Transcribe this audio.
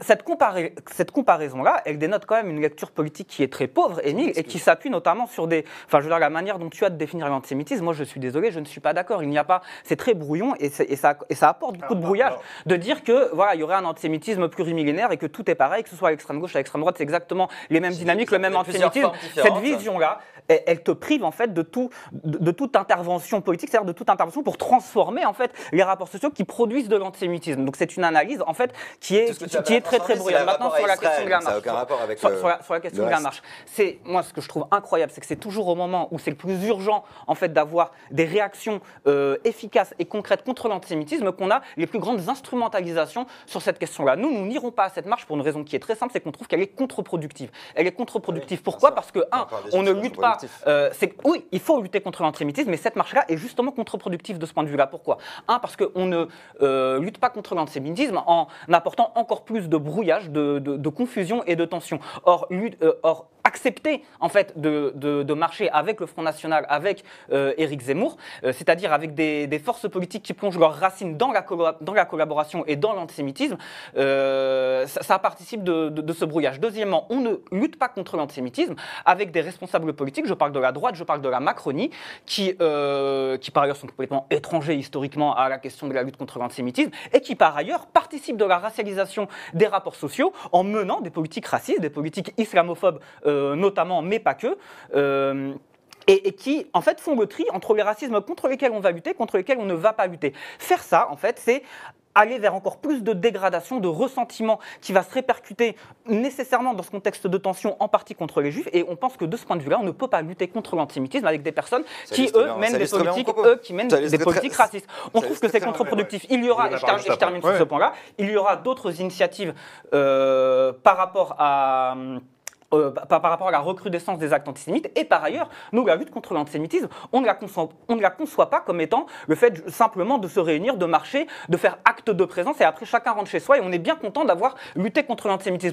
cette comparaison-là, elle dénote quand même une lecture politique qui est très pauvre, Émile, et qui s'appuie notamment sur des... Enfin, je veux dire, la manière dont tu as de définir l'antisémitisme, moi je suis désolé, je ne suis pas d'accord. Il n'y a pas... C'est très brouillon et ça apporte beaucoup de brouillage de dire que, voilà, il y aurait un antisémitisme plurimillénaire et que tout est pareil, que ce soit à l'extrême gauche, à l'extrême droite, c'est exactement les mêmes dynamiques, le même antisémitisme. Cette vision-là, elle te prive en fait de toute intervention politique, c'est-à-dire de toute intervention pour transformer en fait les rapports sociaux qui produisent de l'antisémitisme. Donc c'est une analyse en fait qui est très très bruyante. Maintenant sur la question de la marche, sur la question de la marche, c'est moi ce que je trouve incroyable, c'est que c'est toujours au moment où c'est le plus urgent en fait d'avoir des réactions efficaces et concrètes contre l'antisémitisme qu'on a les plus grandes instrumentalisations sur cette question-là. Nous n'irons pas à cette marche pour une raison qui est très simple, c'est qu'on trouve qu'elle est contre-productive. Elle est contre-productive. Pourquoi ? Parce que on ne lutte pas. Oui, il faut lutter contre l'antisémitisme, mais cette marche-là est justement contre-productive de ce point de vue-là. Pourquoi ? Parce qu'on ne lutte pas contre l'antisémitisme en apportant encore plus de brouillage, de confusion et de tension. Or, accepter en fait de marcher avec le Front National, avec Éric Zemmour, c'est-à-dire avec des forces politiques qui plongent leurs racines dans la collaboration et dans l'antisémitisme, ça participe de ce brouillage. Deuxièmement, on ne lutte pas contre l'antisémitisme avec des responsables politiques, je parle de la droite, je parle de la Macronie, qui par ailleurs sont complètement étrangers historiquement à la question de la lutte contre l'antisémitisme, et qui par ailleurs participent de la racialisation des rapports sociaux en menant des politiques racistes, des politiques islamophobes notamment, mais pas que, et qui, en fait, font le tri entre les racismes contre lesquels on va lutter, contre lesquels on ne va pas lutter. Faire ça, en fait, c'est aller vers encore plus de dégradation, de ressentiment qui va se répercuter nécessairement dans ce contexte de tension, en partie contre les juifs, et on pense que de ce point de vue-là, on ne peut pas lutter contre l'antisémitisme avec des personnes qui, eux, mènent des politiques racistes. On trouve que c'est contre-productif. Il y aura, et je termine sur ce point-là, il y aura d'autres initiatives par rapport à la recrudescence des actes antisémites. Et par ailleurs, nous, la lutte contre l'antisémitisme, on ne la conçoit pas comme étant le fait simplement de se réunir, de marcher, de faire acte de présence, et après chacun rentre chez soi, et on est bien content d'avoir lutté contre l'antisémitisme.